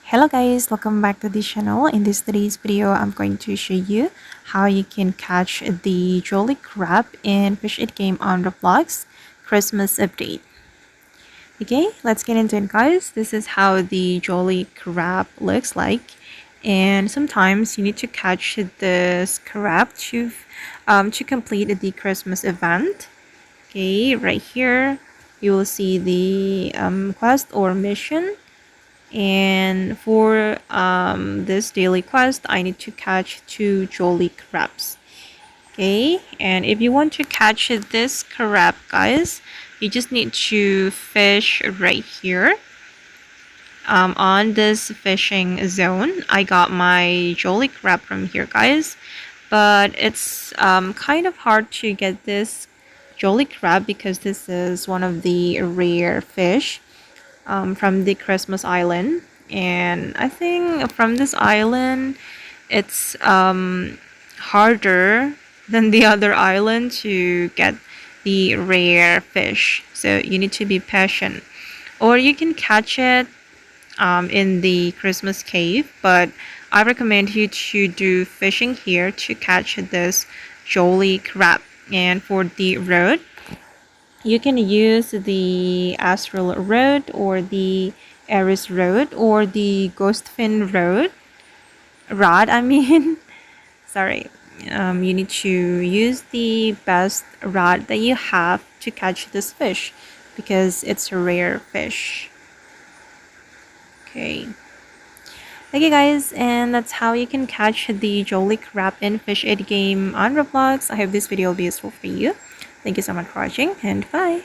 Hello guys, welcome back to the channel. In this today's video, I'm going to show you how you can catch the jolly crab in Fish It game on Roblox Christmas update. Okay, let's get into it guys. This is how the jolly crab looks like. And sometimes you need to catch this crab to complete the Christmas event. Okay, right here you will see the quest or mission, and for this daily quest I need to catch 2 jolly crabs. Okay, and if you want to catch this crab guys, you just need to fish right here on this fishing zone. I got my jolly crab from here guys, but it's kind of hard to get this jolly crab because this is one of the rare fish from the Christmas Island. And I think from this island, it's harder than the other island to get the rare fish. So you need to be patient. Or you can catch it in the Christmas cave, but I recommend you to do fishing here to catch this jolly crab. And for the road, you can use the Astral Road or the Eris Road or the Ghostfin Road rod. I mean, sorry. You need to use the best rod that you have to catch this fish because it's a rare fish. Okay. Okay guys, and that's how you can catch the jolly crab in Fish It game on Roblox. I hope this video will be useful for you. Thank you so much for watching and bye.